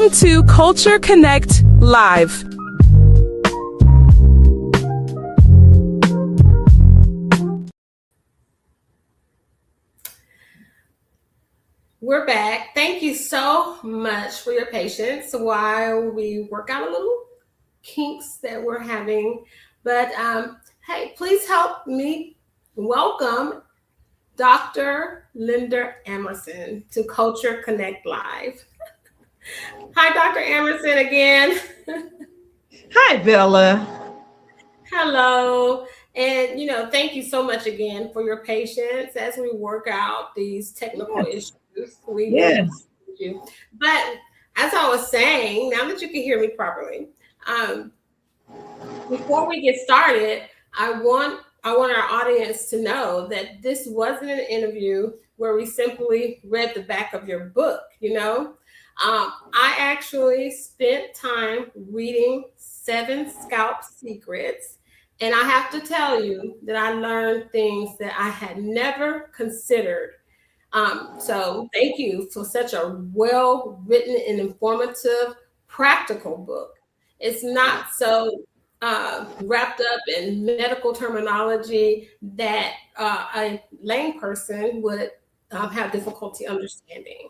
Welcome to Culture Connect Live. We're back. Thank you so much for your patience while we work out a little kinks that we're having. But hey, please help me welcome Dr. Linda Amerson to Culture Connect Live. Hi, Dr. Amerson again. Hi, Bella. Hello. And, thank you so much again for your patience as we work out these technical issues. We really appreciate you. But as I was saying, now that you can hear me properly, before we get started, I want our audience to know that this wasn't an interview where we simply read the back of your book, I actually spent time reading 7 Scalp Secrets, and I have to tell you that I learned things that I had never considered. So thank you for such a well-written and informative, practical book. It's not so wrapped up in medical terminology that a lame person would have difficulty understanding.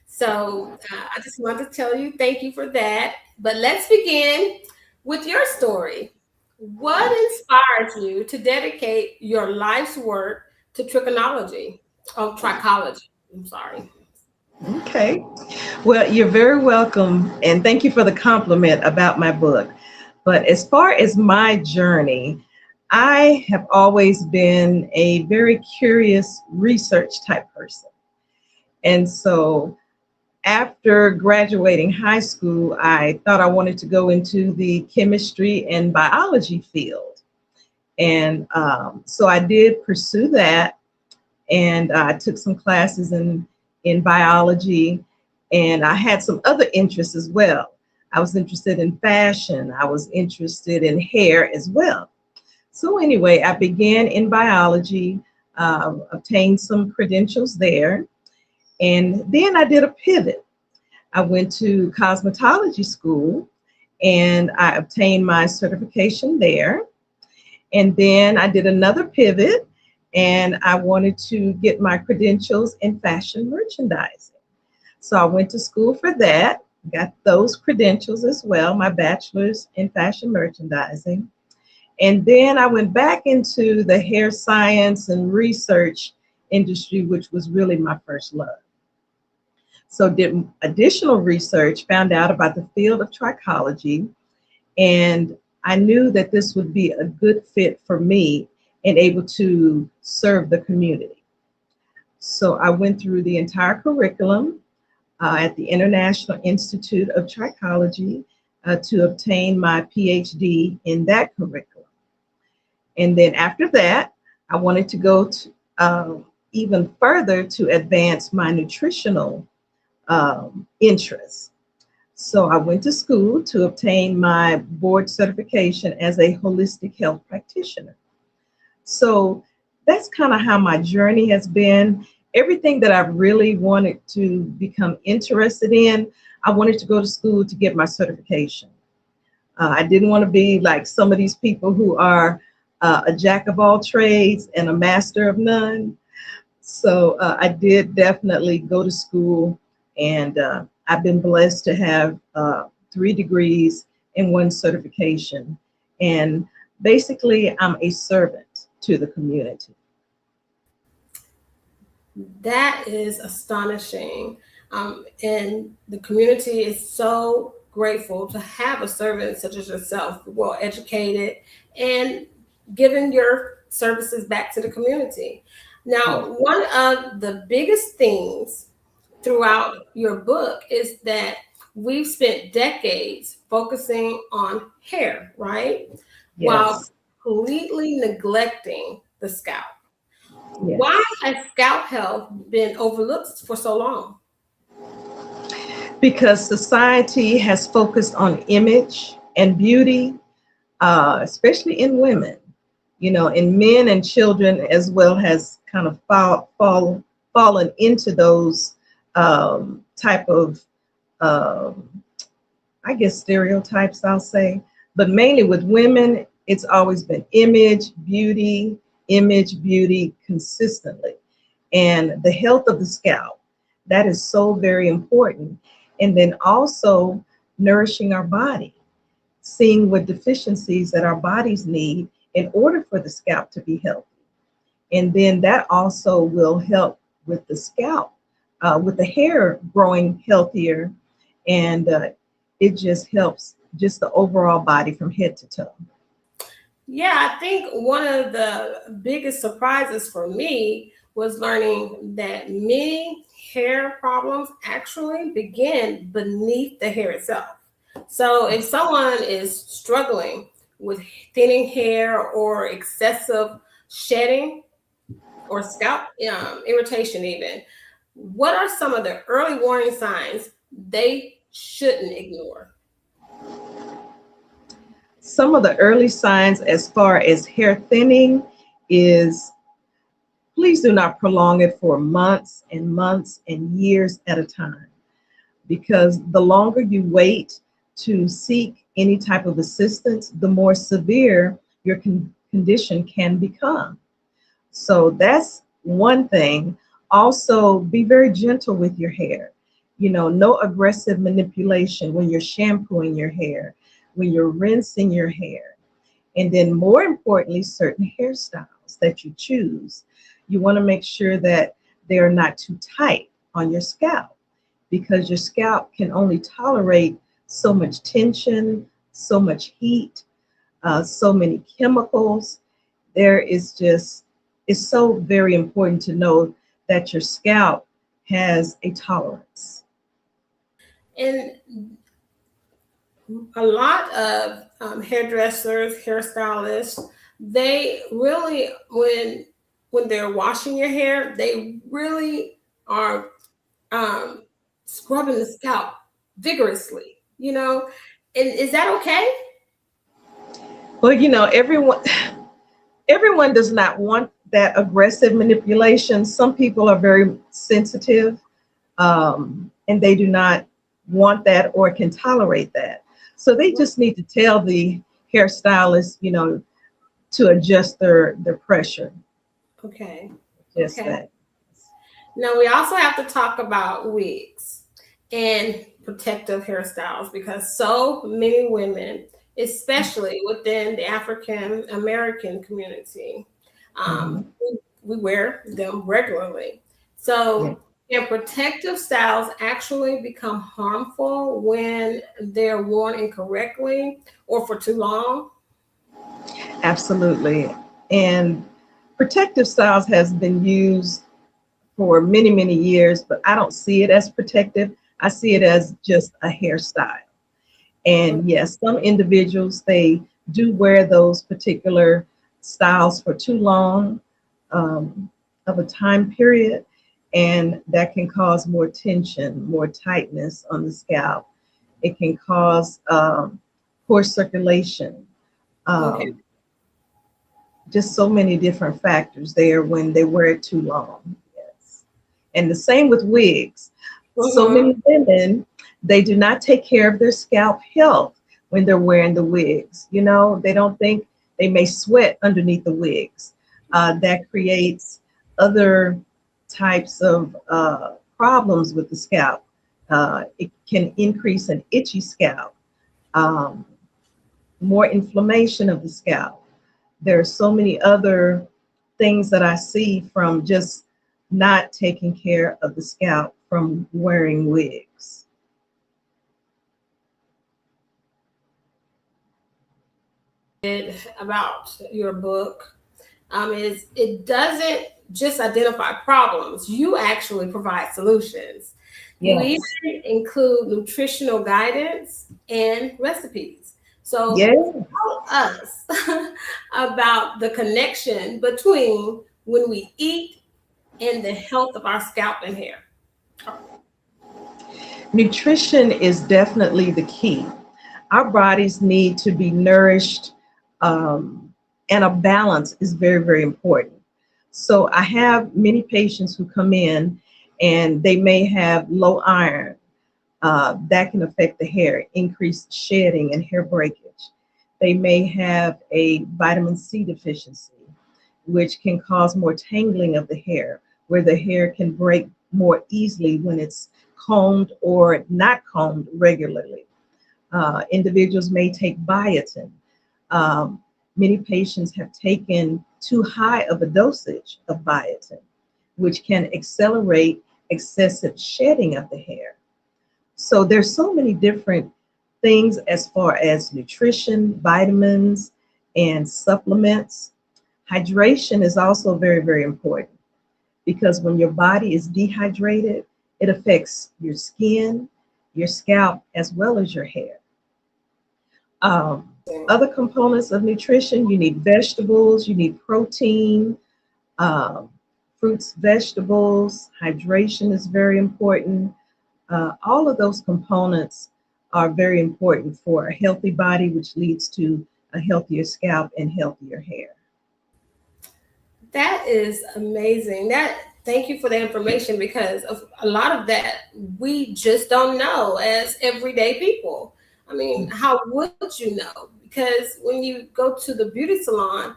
So I just wanted to tell you thank you for that. But let's begin with your story. What inspired you to dedicate your life's work to trichology? Trichology. I'm sorry. Okay. Well, you're very welcome. And thank you for the compliment about my book. But as far as my journey, I have always been a very curious research type person. And so after graduating high school, I thought I wanted to go into the chemistry and biology field. And so I did pursue that. And I took some classes in biology, and I had some other interests as well. I was interested in fashion. I was interested in hair as well. So anyway, I began in biology, obtained some credentials there, and then I did a pivot. I went to cosmetology school, and I obtained my certification there. And then I did another pivot, and I wanted to get my credentials in fashion merchandising. So I went to school for that, got those credentials as well, my bachelor's in fashion merchandising. And then I went back into the hair science and research industry, which was really my first love. So did additional research, found out about the field of trichology, and I knew that this would be a good fit for me and able to serve the community. So I went through the entire curriculum at the International Institute of Trichology to obtain my PhD in that curriculum. And then after that, I wanted to go to, even further to advance my nutritional interests. So I went to school to obtain my board certification as a holistic health practitioner. So that's kind of how my journey has been. Everything that I've really wanted to become interested in, I wanted to go to school to get my certification. I didn't want to be like some of these people who are a jack of all trades and a master of none. So I did definitely go to school, and I've been blessed to have 3 degrees and 1 certification. And basically, I'm a servant to the community. That is astonishing. And the community is so grateful to have a servant such as yourself, well educated, and giving your services back to the community. Now, one of the biggest things throughout your book is that we've spent decades focusing on hair, right? Yes. While completely neglecting the scalp. Yes. Why has scalp health been overlooked for so long? Because society has focused on image and beauty, especially in women, and men and children as well has kind of fallen into those type of I guess, stereotypes, I'll say. But mainly with women, it's always been image, beauty consistently. And the health of the scalp, that is so very important. And then also nourishing our body, seeing what deficiencies that our bodies need in order for the scalp to be healthy. And then that also will help with the scalp, with the hair growing healthier, and it just helps just the overall body from head to toe. Yeah, I think one of the biggest surprises for me was learning that many hair problems actually begin beneath the hair itself. So if someone is struggling with thinning hair or excessive shedding or scalp irritation, even, what are some of the early warning signs they shouldn't ignore? Some of the early signs as far as hair thinning is, please do not prolong it for months and years at a time, because the longer you wait to seek any type of assistance, the more severe your condition can become. So that's one thing. Also, be very gentle with your hair. You know, no aggressive manipulation when you're shampooing your hair, when you're rinsing your hair. And then more importantly, certain hairstyles that you choose. You want to make sure that they are not too tight on your scalp, because your scalp can only tolerate so much tension, so much heat, so many chemicals. There is just, it's so very important to know that your scalp has a tolerance. And a lot of hairdressers, hairstylists, they really, when they're washing your hair, they really are um, scrubbing the scalp vigorously. And is that okay? Well, you know, everyone does not want that aggressive manipulation. Some people are very sensitive, and they do not want that or can tolerate that. So they just need to tell the hairstylist, you know, to adjust their pressure. Okay. Just Okay. that. Now we also have to talk about wigs and protective hairstyles, because so many women, especially within the African American community, Mhm. we wear them regularly. Yeah, So can protective styles actually become harmful when they're worn incorrectly or for too long? absolutely. And protective styles has been used for many years, but I don't see it as protective. I see it as just a hairstyle. And yes, some individuals, they do wear those particular styles for too long of a time period, and that can cause more tension, more tightness on the scalp. It can cause poor circulation. Okay. Um, just so many different factors there when they wear it too long. Yes. And the same with wigs. So Mhm. many women, they do not take care of their scalp health when they're wearing the wigs. You know, they don't think they may sweat underneath the wigs. That creates other types of problems with the scalp. It can increase an itchy scalp, um, more inflammation of the scalp. There are so many other things that I see from just not taking care of the scalp from wearing wigs. About your book is it doesn't just identify problems, you actually provide solutions. You Yes. even include nutritional guidance and recipes. So Yes. tell us about the connection between when we eat and the health of our scalp and hair. Nutrition is definitely the key. Our bodies need to be nourished, and a balance is very important. So I have many patients who come in and they may have low iron, That can affect the hair, increase shedding and hair breakage. They may have a vitamin C deficiency, which can cause more tangling of the hair, where the hair can break more easily when it's combed or not combed regularly. Individuals may take biotin. Um, Many patients have taken too high of a dosage of biotin, which can accelerate excessive shedding of the hair. So there's so many different things as far as nutrition, vitamins, and supplements. Hydration is also very, very important because when your body is dehydrated, it affects your skin, your scalp, as well as your hair. Um, Other components of nutrition, you need vegetables, you need protein, um, fruits, vegetables, hydration is very important. All of those components are very important for a healthy body, which leads to a healthier scalp and healthier hair. That is amazing. Thank you for the information because of a lot of that we just don't know as everyday people. I mean, how would you know? Because when you go to the beauty salon,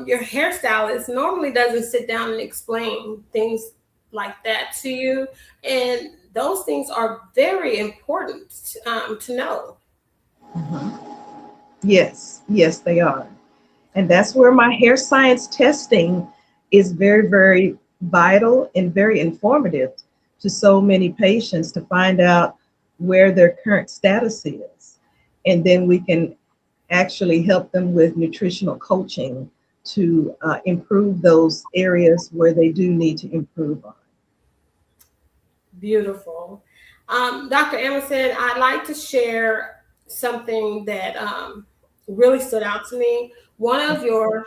your hairstylist normally doesn't sit down and explain things like that to you, and those things are very important to know. Mhm. Yes, yes, they are. And that's where my hair science testing is very, very vital and very informative to so many patients to find out where their current status is. And then we can actually help them with nutritional coaching to improve those areas where they do need to improve on. Beautiful. Dr. Emerson, I'd like to share something that really stood out to me. One of your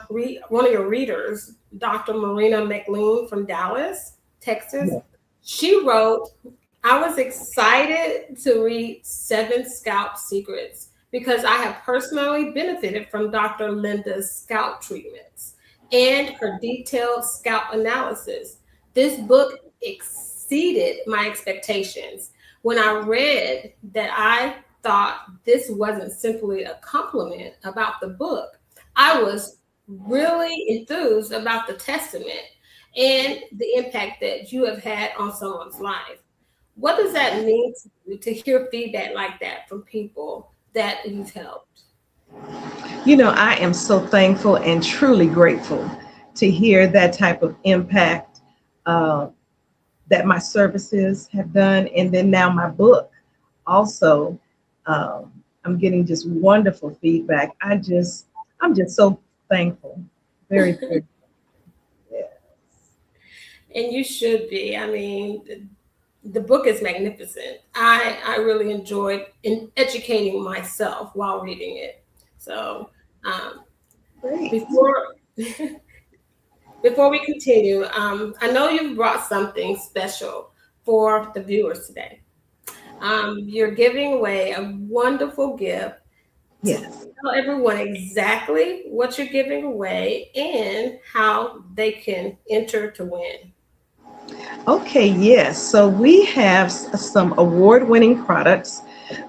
readers, Dr. Marina McLean from Dallas, Texas, Yeah. she wrote, "I was excited to read Seven Scalp Secrets because I have personally benefited from Dr. Linda's scalp treatments and her detailed scalp analysis. This book exceeded my expectations. When I read that, I thought this wasn't simply a compliment about the book. I was really enthused about the testament and the impact that you have had on someone's life. What does that mean to you to hear feedback like that from people that you've helped?" You know, I am so thankful and truly grateful to hear that type of impact uh, that my services have done. And then now my book also, I'm getting just wonderful feedback. I'm just so thankful. Very, very, yeah. And you should be. I mean, the book is magnificent. I really enjoyed educating myself while reading it. So um, Great. before before we continue, I know you've brought something special for the viewers today. You're giving away a wonderful gift. Yes. Tell everyone exactly what you're giving away and how they can enter to win. Okay, yes. So we have some award-winning products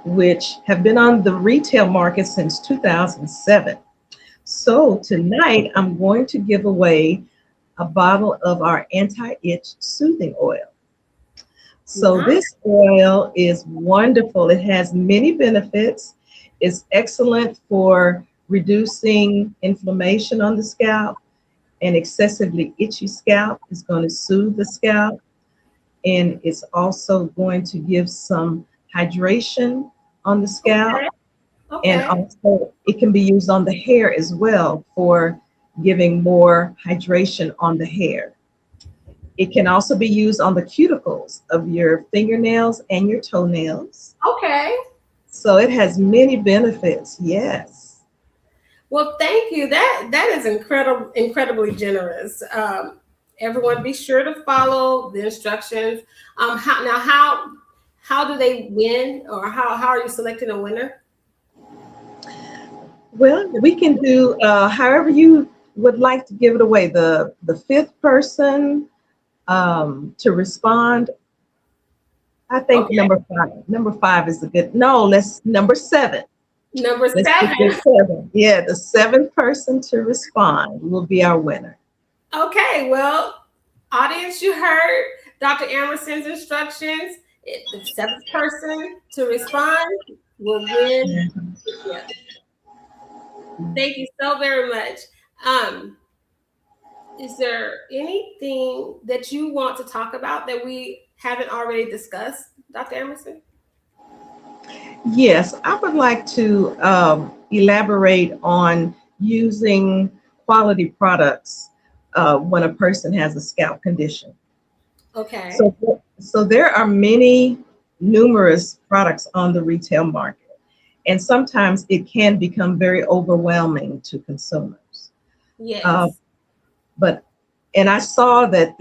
which have been on the retail market since 2007. So tonight I'm going to give away a bottle of our anti-itch soothing oil. So Nice. this oil is wonderful. It has many benefits. It's excellent for reducing inflammation on the scalp. An excessively itchy scalp is going to soothe the scalp, and it's also going to give some hydration on the scalp. Okay. And Okay. also, it can be used on the hair as well for giving more hydration on the hair. It can also be used on the cuticles of your fingernails and your toenails. Okay. So it has many benefits. Yes. Well, thank you. That is incredibly generous. Everyone, be sure to follow the instructions. How do they win, or how are you selecting a winner? Well, we can do however you would like to give it away. The fifth person to respond I think Okay. number five. Number five is a good. No, let's number seven. Number Let's do seven. good seven. Yeah, the seventh person to respond will be our winner. Okay, well, audience, you heard Dr. Emerson's instructions. The seventh person to respond will win the gift. Thank you so very much. Um, is there anything that you want to talk about that we haven't already discussed, Dr. Emerson? Yes, I would like to elaborate on using quality products when a person has a scalp condition. Okay. So there are many, numerous products on the retail market, and sometimes it can become very overwhelming to consumers. Uh, Yes. but and I saw that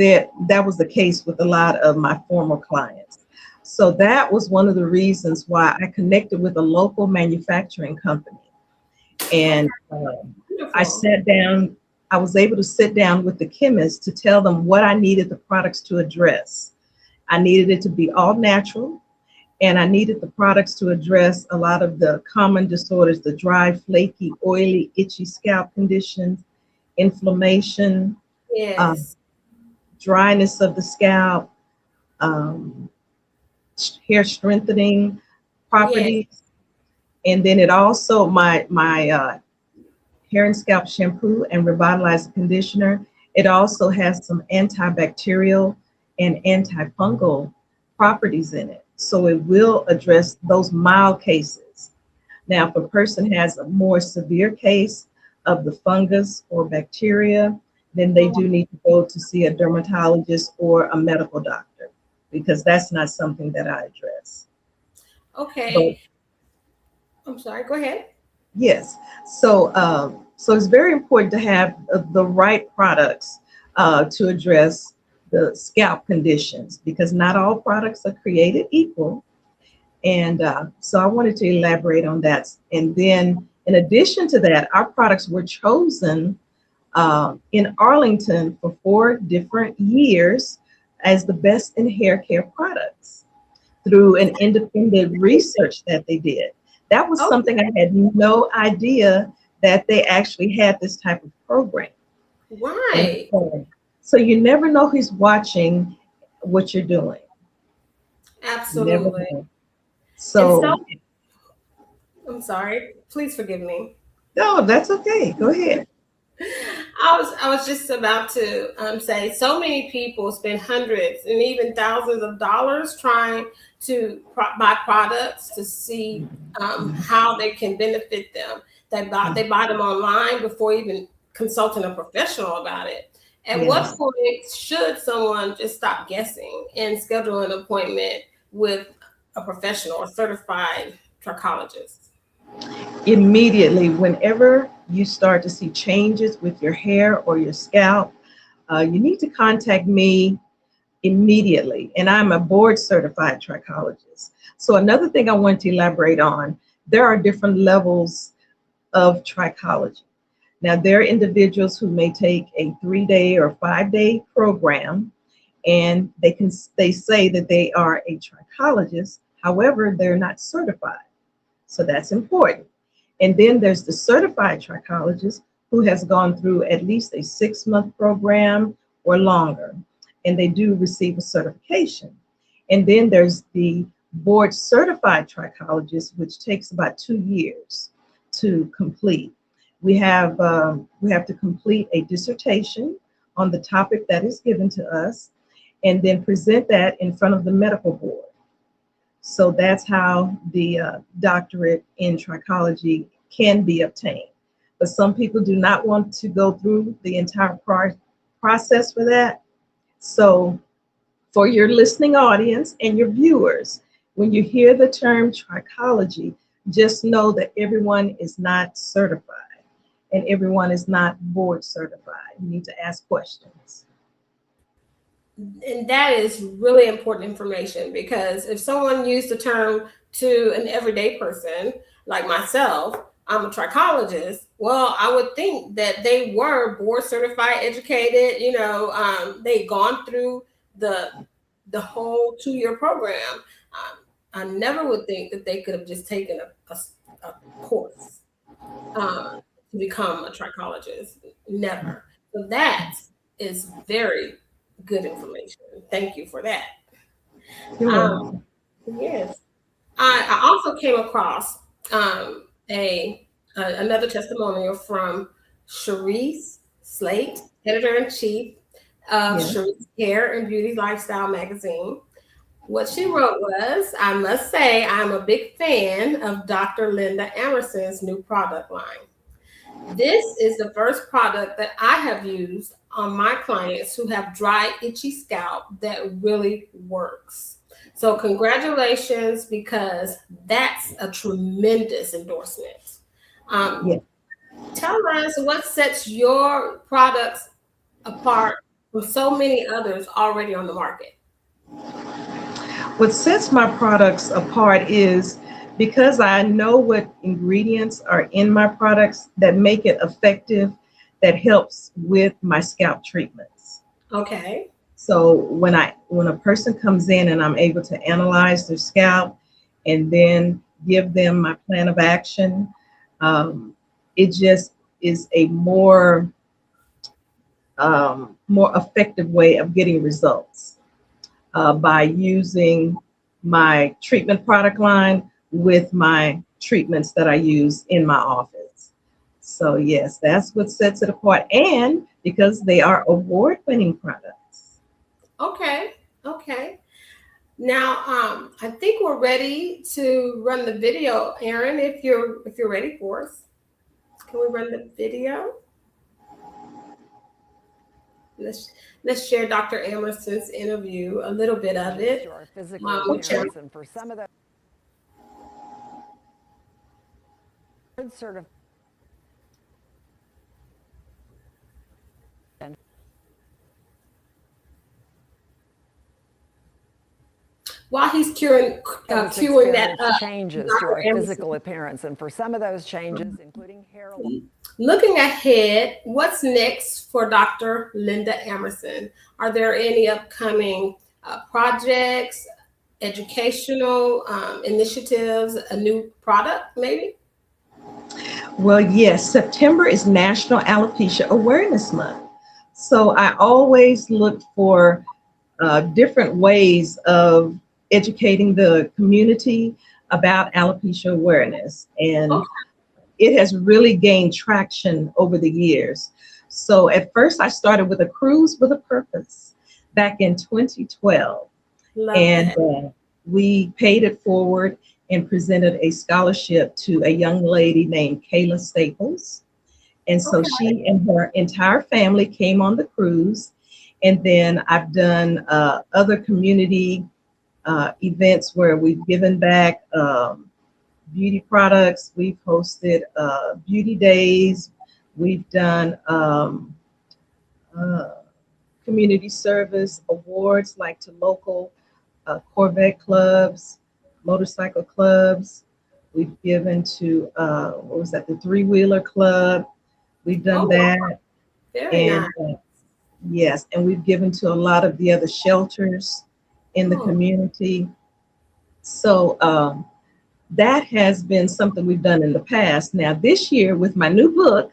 was the case with a lot of my former clients. So that was one of the reasons why I connected with a local manufacturing company, Okay. and I Wonderful. sat down. I was able to sit down with the chemist to tell them what I needed the products to address. I needed it to be all natural, and I needed the products to address a lot of the common disorders, the dry, flaky, oily, itchy scalp conditions, inflammation, um, Yes. dryness of the scalp, um, hair strengthening Yes. properties. And then it also, my hair and scalp shampoo and revitalizer conditioner, it also has some antibacterial and antifungal properties in it. So it will address those mild cases. Now, if a person has a more severe case of the fungus or bacteria, then they do need to go to see a dermatologist or a medical doctor because that's not something that I address. But Okay. I'm sorry. Go ahead. yes, so it's very important to have the right products to address the scalp conditions because not all products are created equal. And so I wanted to elaborate on that. And then, in addition to that, our products were chosen in Arlington for 4 different years as the best in hair care products through an independent research that they did. That was something I Okay. had no idea that they actually had this type of program. And Right. so you never know who's watching what you're doing. You never Absolutely. know. And so, So, I'm sorry. Please forgive me. no, that's okay. Go ahead. I was just about to say so many people spend hundreds and even thousands of dollars trying to buy products to see how they can benefit them. They buy them online before even consulting a professional about it. At what Yes. point should someone just stop guessing and schedule an appointment with a professional or certified trichologist? Immediately, whenever you start to see changes with your hair or your scalp, you need to contact me immediately. And I'm a board certified trichologist. So, another thing I want to elaborate on, there are different levels of trichology. Now, there are individuals who may take a 3 day or 5 day program and they say that they are a trichologist. However, they're not certified. So that's important. And then there's the certified trichologist who has gone through at least a 6 month program or longer, and they do receive a certification. And then there's the board certified trichologist, which takes about 2 years to complete. We have to complete a dissertation on the topic that is given to us, and then present that in front of the medical board. So that's how the doctorate in trichology can be obtained. But some people do not want to go through the entire process for that. So, for your listening audience and your viewers, when you hear the term trichology, just know that everyone is not certified and everyone is not board certified. You need to ask questions. And that is really important information because if someone used the term to an everyday person like myself, I'm a trichologist. Well, I would think that they were board certified, educated. They'd gone through the the whole 2-year program. I never would think that they could have just taken a course to become a trichologist. Never. So that is very good information. Thank you for that. You're Um, welcome. yes. I also came across another testimonial from Sharice Slate, editor-in-chief of Yes. Sharice Hair and Beauty Lifestyle magazine. What she wrote was, I must say I'm a big fan of Dr. Linda Amerson's new product line. This is the first product that I have used on my clients who have dry, itchy scalp that really works. So congratulations, because that's a tremendous endorsement. Yeah. Tell us what sets your products apart from so many others already on the market. What sets my products apart is because I know what ingredients are in my products that make it effective, that helps with my scalp treatments. Okay. So when a person comes in and I'm able to analyze their scalp and then give them my plan of action, it just is a more effective way of getting results by using my treatment product line with my treatments that I use in my office. So yes, that's what sets it apart, and because they are award-winning products. Okay. Okay. Now, I think we're ready to run the video, Aaron. If you're ready for us, can we run the video? Let's share Dr. Amerson's interview, a little bit of it. To our physical appearance, and for some of the sort of While he's queuing that up, changes to our physical appearance, and for some of those changes, including hair loss. Looking ahead, what's next for Dr. Linda Amerson? Are there any upcoming projects, educational initiatives, a new product maybe? Well, yes, September is National Alopecia Awareness Month. So I always look for different ways of educating the community about alopecia awareness. And it has really gained traction over the years. So at first I started with a cruise with a purpose back in 2012. We paid it forward and presented a scholarship to a young lady named Kayla Staples. And so she and her entire family came on the cruise. And then I've done other community events where we've given back beauty products. We've hosted beauty days. We've done community service awards, like to local Corvette clubs, motorcycle clubs. We've given to the three-wheeler club. We've done that. Very nice. Yes, and we've given to a lot of the other shelters in the community. So that has been something we've done in the past. Now this year with my new book,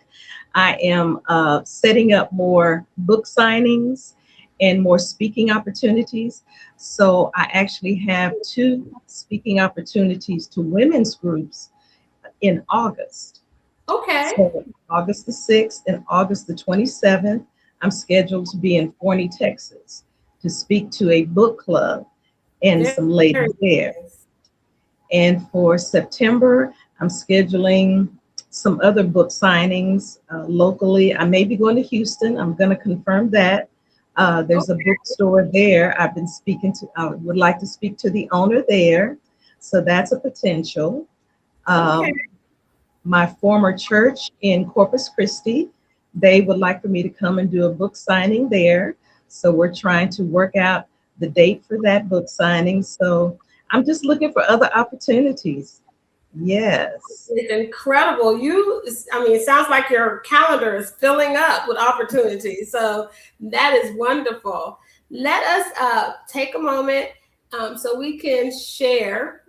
I am setting up more book signings and more speaking opportunities. So I actually have 2 speaking opportunities to women's groups in August. Okay. So August the 6th and August the 27th, I'm scheduled to be in Forney, Texas, to speak to a book club and some ladies there. And for September, I'm scheduling some other book signings locally. I may be going to Houston. I'm going to confirm that. There's a bookstore there. I've been speaking to, I would like to speak to the owner there. So that's a potential. My former church in Corpus Christi, they would like for me to come and do a book signing there. So we're trying to work out the date for that book signing. So I'm just looking for other opportunities. Yes. It's incredible. It sounds like your calendar is filling up with opportunities. So that is wonderful. let us take a moment so we can share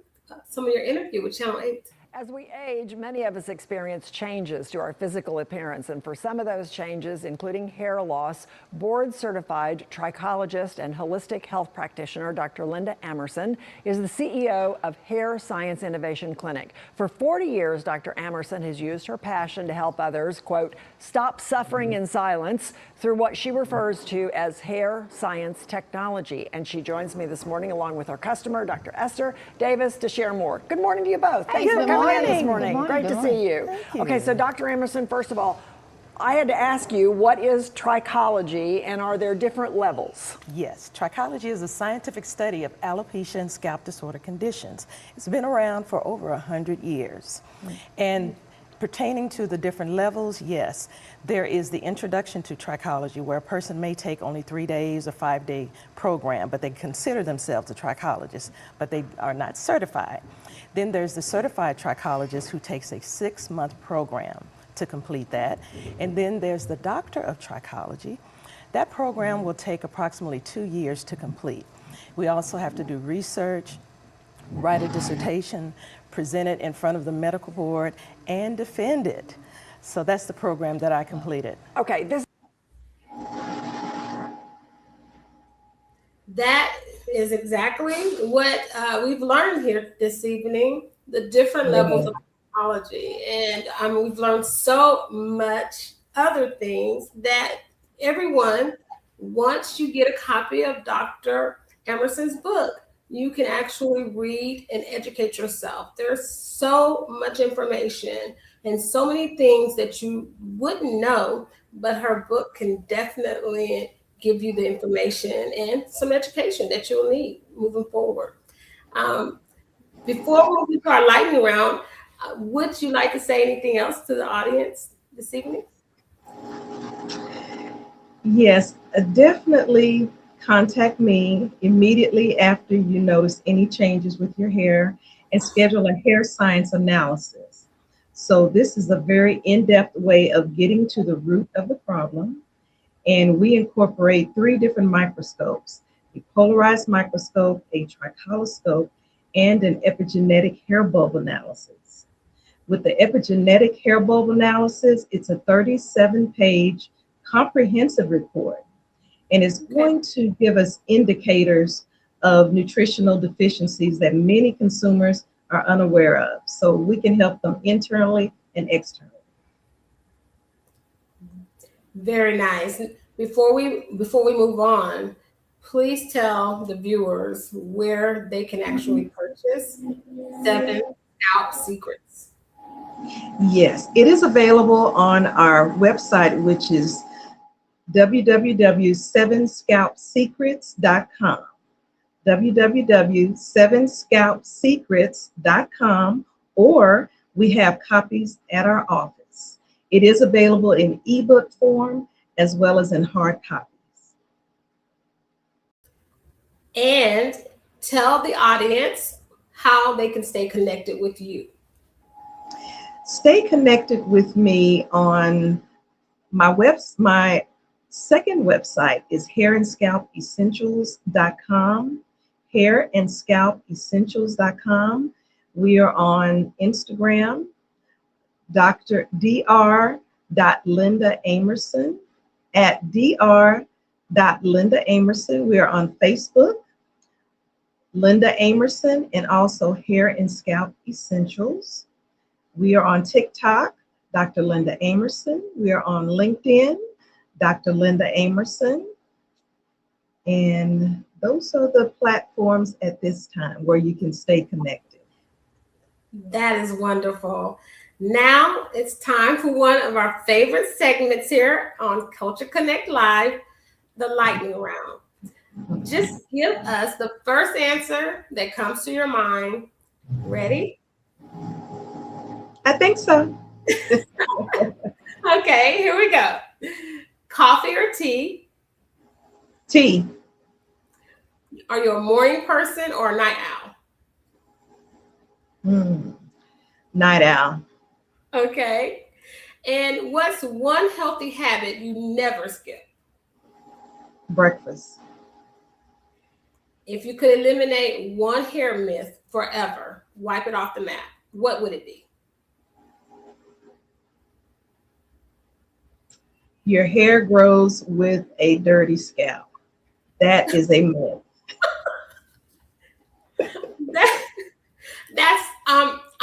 some of your interview with Channel 8. As we age, many of us experience changes to our physical appearance, and for some of those changes, including hair loss, board-certified trichologist and holistic health practitioner Dr. Linda Amerson is the CEO of Hair Science Innovation Clinic. For 40 years, Dr. Amerson has used her passion to help others, quote, stop suffering in silence through what she refers to as hair science technology. And she joins me this morning along with our customer, Dr. Esther Davis, to share more. Good morning to you both. Thanks for coming in this morning. Great to see you. Okay, so Dr. Amerson, first of all, I had to ask you, what is trichology and are there different levels? Yes, trichology is a scientific study of alopecia and scalp disorder conditions. It's been around for over 100 years. And pertaining to the different levels, yes, there is the introduction to trichology where a person may take only 3 days or 5-day program, but they consider themselves a trichologist, but they are not certified. Then there's the certified trichologist who takes a 6-month program to complete that. And then there's the doctor of trichology. That program will take approximately 2 years to complete. We also have to do research, write a dissertation, present it in front of the medical board, and defend it. So that's the program that I completed. Okay, That is exactly what we've learned here this evening, the different levels of psychology. And we've learned so much other things that everyone, once you get a copy of Dr. Emerson's book, you can actually read and educate yourself. There's so much information and so many things that you wouldn't know, but her book can definitely give you the information and some education that you'll need moving forward. Before we move into our lightning round, would you like to say anything else to the audience this evening? Yes, definitely contact me immediately after you notice any changes with your hair and schedule a hair science analysis. So this is a very in-depth way of getting to the root of the problem. And we incorporate 3 different microscopes: a polarized microscope, a tricholoscope, and an epigenetic hair bulb analysis. With the epigenetic hair bulb analysis, it's a 37-page comprehensive report, and it's going to give us indicators of nutritional deficiencies that many consumers are unaware of. So we can help them internally and externally. Very nice. Before we move on, please tell the viewers where they can actually purchase 7 Scalp Secrets. Yes, it is available on our website, which is www.7scalpsecrets.com. www.7scalpsecrets.com, or we have copies at our office. It is available in ebook form as well as in hard copies. And tell the audience how they can stay connected with you. Stay connected with me on my second website is hairandscalpessentials.com, hairandscalpessentials.com. We are on Instagram, Dr. Linda Amerson, @Dr.Linda Amerson. We are on Facebook, Linda Amerson, and also Hair and Scalp Essentials. We are on TikTok, Dr. Linda Amerson. We are on LinkedIn, Dr. Linda Amerson. And those are the platforms at this time where you can stay connected. That is wonderful. Now it's time for one of our favorite segments here on Culture Connect Live, the lightning round. Just give us the first answer that comes to your mind. Ready? I think so. Okay, here we go. Coffee or tea? Tea. Are you a morning person or a night owl? Night owl. Okay. And what's one healthy habit you never skip? Breakfast. If you could eliminate one hair myth forever, wipe it off the map, what would it be? Your hair grows with a dirty scalp. That is a myth. That's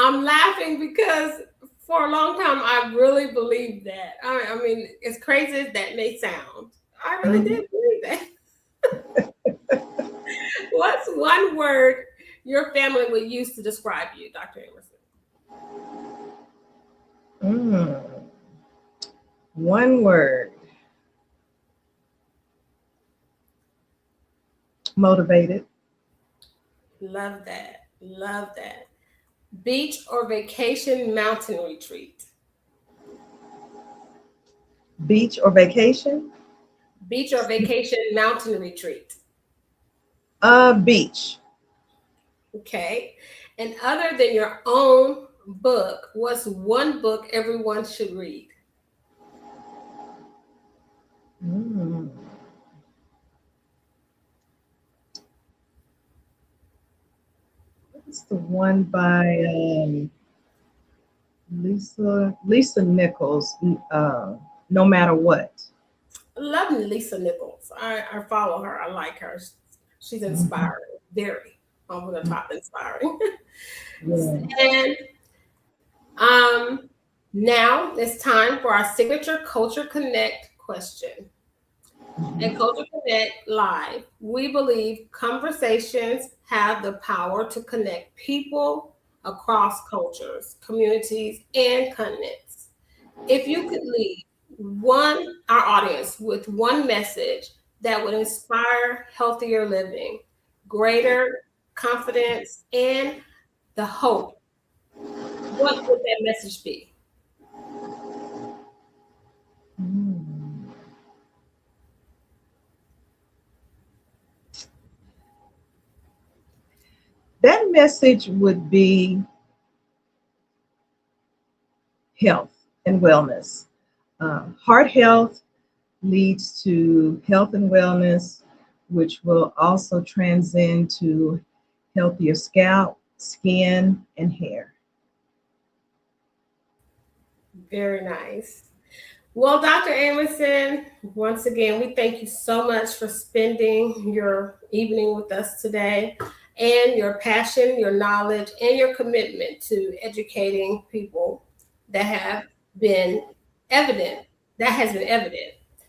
I'm laughing because for a long time I really believed that. I mean, as crazy as that may sound, I really did believe that. What's one word your family would use to describe you, Dr. Amerson? One word. Motivated. Love that. Love that. Beach or vacation mountain retreat? Beach or vacation? Beach or vacation mountain retreat? Beach. Okay. And other than your own book, what's one book everyone should read? What's the one by Lisa Nichols? No Matter What. I love Lisa Nichols. I follow her. I like her. She's inspiring, very over the top inspiring. Yeah. And now it's time for our signature Culture Connect question. At Culture Connect Live, we believe conversations have the power to connect people across cultures, communities, and continents. If you could leave our audience with one message that would inspire healthier living, greater confidence, and the hope, what would that message be? That message would be health and wellness. Heart health leads to health and wellness, which will also transcend to healthier scalp, skin, and hair. Very nice. Well, Dr. Amerson, once again, we thank you so much for spending your evening with us today, and your passion, your knowledge, and your commitment to educating people that has been evident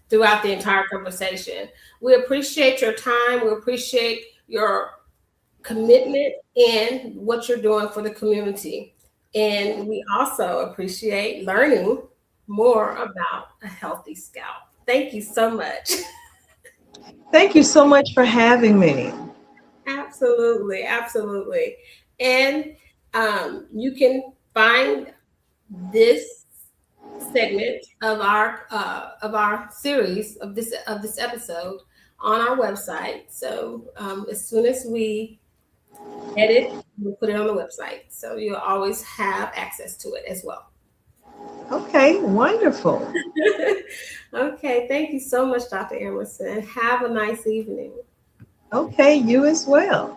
throughout the entire conversation. We appreciate your time. We appreciate your commitment and what you're doing for the community. And we also appreciate learning more about a healthy scalp. Thank you so much. Thank you so much for having me. Absolutely, absolutely. And you can find this segment of our series of this episode on our website. So as soon as we edit, we'll put it on the website. So you'll always have access to it as well. Okay, wonderful. Okay, thank you so much, Dr. Amerson. Have a nice evening. Okay, you as well.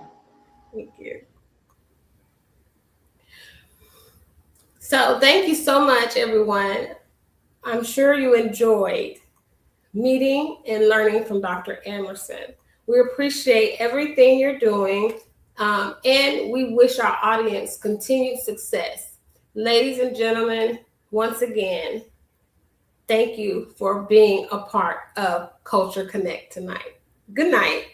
Thank you. So thank you so much, everyone. I'm sure you enjoyed meeting and learning from Dr. Amerson. We appreciate everything you're doing, and we wish our audience continued success. Ladies and gentlemen, once again, thank you for being a part of Culture Connect tonight. Good night.